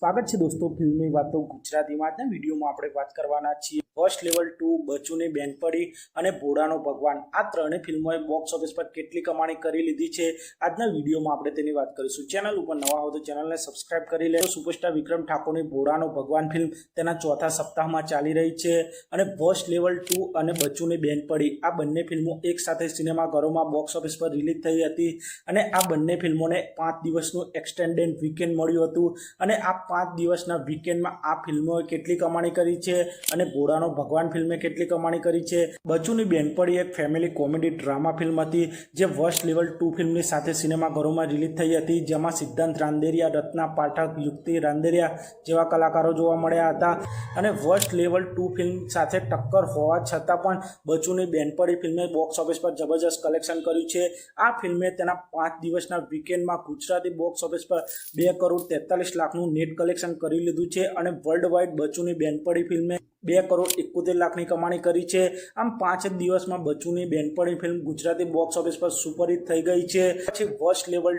સ્વાગત છે દોસ્તો ફિલ્મી વાતો ગુજરાતીમાં। આજના વિડીયોમાં આપણે વાત કરવાના છીએ ફર્સ્ટ લેવલ 2, બચુની બેનપણી અને ભોળાનો ભગવાન। આ ત્રણેય ફિલ્મોએ બોક્સ ઓફિસ પર કેટલી કમાણી કરી લીધી છે આજના વિડીયોમાં આપણે તેની વાત કરીશું। ચેનલ ઉપર નવા હો તો ચેનલને સબસ્ક્રાઇબ કરી લેજો। સુપરસ્ટાર વિક્રમ ઠાકોરની ભોળાનો ભગવાન ફિલ્મ તેના ચોથા સપ્તાહમાં ચાલી રહી છે અને ફર્સ્ટ લેવલ 2 અને બચુની બેનપણી આ બંને ફિલ્મો એક સાથે સિનેમાઘરોમાં બોક્સ ઓફિસ પર રિલીઝ થઈ હતી અને આ બંને ફિલ્મોને 5 દિવસનું એક્સટેન્ડેડ વીકેન્ડ મળ્યું હતું અને આ 5 દિવસના વીકેન્ડમાં આ ફિલ્મોએ કેટલી કમાણી કરી છે અને ભોળાનો ભગવાન ફિલ્મે કેટલી કમાણી કરી છે। બચુની બેનપણી એક ફેમિલી કોમેડી ડ્રામા ફિલ્મ હતી જે ફર્સ્ટ લેવલ 2 ફિલ્મની સાથે સિનેમાઘરોમાં રિલીઝ થઈ હતી, જેમાં સિદ્ધાંત રાંદેરિયા, રત્ના પાઠક, યુક્તિ રાંદેરિયા જેવા કલાકારો જોવા મળ્યા હતા અને ફર્સ્ટ લેવલ 2 ફિલ્મ સાથે ટક્કર હોવા છતાં પણ બચુની બેનપણી ફિલ્મે બોક્સ ઓફિસ પર જબરજસ્ત કલેક્શન કર્યું છે। આ ફિલ્મે તેના 5 દિવસના વીકેન્ડમાં ગુજરાતી બોક્સ ઓફિસ પર 2,43,00,000નું નેટ કલેક્શન કરી લીધું છે અને વર્લ્ડ વાઇડ બચુની બેનપણી ફિલ્મે 2,71,00,000ની કમાણી કરી છે। આમ 5 દિવસમાં બચુની બેનપણી ફિલ્મ ગુજરાતી બોક્સ ઓફિસ પર સુપરહિટ થઈ ગઈ છે। પછી ફર્સ્ટ લેવલ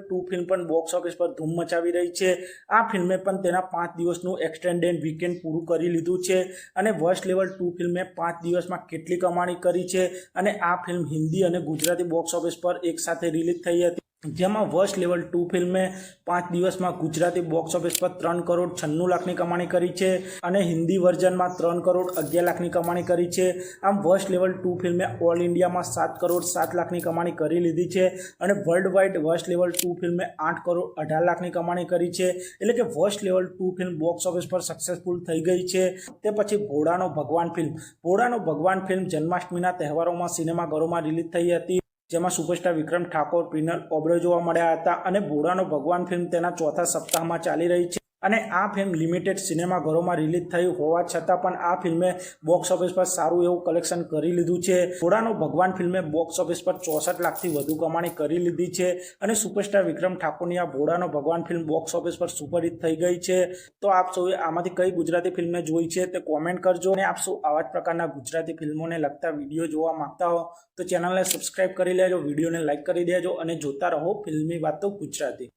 2 ફિલ્મ પણ બોક્સ ઓફિસ પર ધૂમ મચાવી રહી છે। આ ફિલ્મે પણ તેના 5 દિવસનું એક્સટેન્ડેડ વીકેન્ડ પૂરું કરી લીધું છે અને ફર્સ્ટ લેવલ 2 ફિલ્મે 5 દિવસમાં કેટલી કમાણી કરી છે અને આ ફિલ્મ હિન્દી અને ગુજરાતી બોક્સ ઓફિસ પર એકસાથે રિલીઝ થઈ હતી, જેમાં ફર્સ્ટ લેવલ 2 ફિલ્મે 5 દિવસમાં ગુજરાતી બોક્સ ઓફિસ પર 3,96,00,000ની કમાણી કરી છે અને હિન્દી વર્ઝનમાં 3,11,00,000ની કમાણી કરી છે। આમ ફર્સ્ટ લેવલ 2 ફિલ્મે ઓલ ઇન્ડિયામાં 7,07,00,000ની કમાણી કરી લીધી છે અને વર્લ્ડ વાઇડ ફર્સ્ટ લેવલ 2 ફિલ્મે 8,18,00,000ની કમાણી કરી છે। એટલે કે first level 2 film box office પર સક્સેસફુલ થઈ ગઈ છે। તે પછી ભોળાનો ભગવાન ફિલ્મ જન્માષ્ટમીના તહેવારોમાં સિનેમાઘરોમાં રિલીઝ થઈ હતી, જેમાં સુપરસ્ટાર વિક્રમ ઠાકોર, પ્રિનલ ઓબરોય જોવા મળ્યા હતા અને ભોળાનો ભગવાન ફિલ્મ તેના ચોથા સપ્તાહમાં ચાલી રહી છે અને આ ફિલ્મ લિમિટેડ સિનેમાઘરોમાં રિલીઝ થઈ હોવા છતાં પણ આ ફિલ્મે બોક્સ ઓફિસ પર સારું એવું કલેક્શન કરી લીધું છે। ભોળાનો ભગવાન ફિલ્મે બોક્સ ઓફિસ પર 64 લાખથી વધુ કમાણી કરી લીધી છે અને સુપરસ્ટાર વિક્રમ ઠાકોરની આ ભોળાનો ભગવાન ફિલ્મ બોક્સ ઓફિસ પર સુપરહિટ થઈ ગઈ છે। તો આપ સૌએ આમાંથી કઈ ગુજરાતી ફિલ્મને જોઈ છે તે કોમેન્ટ કરજો અને આપ સૌ આવા જ પ્રકારના ગુજરાતી ફિલ્મોને લગતા વિડીયો જોવા માંગતા હો તો ચેનલને સબસ્ક્રાઇબ કરી લેજો, વિડીયોને લાઇક કરી દેજો અને જોતા રહો ફિલ્મી વાતો ગુજરાતી।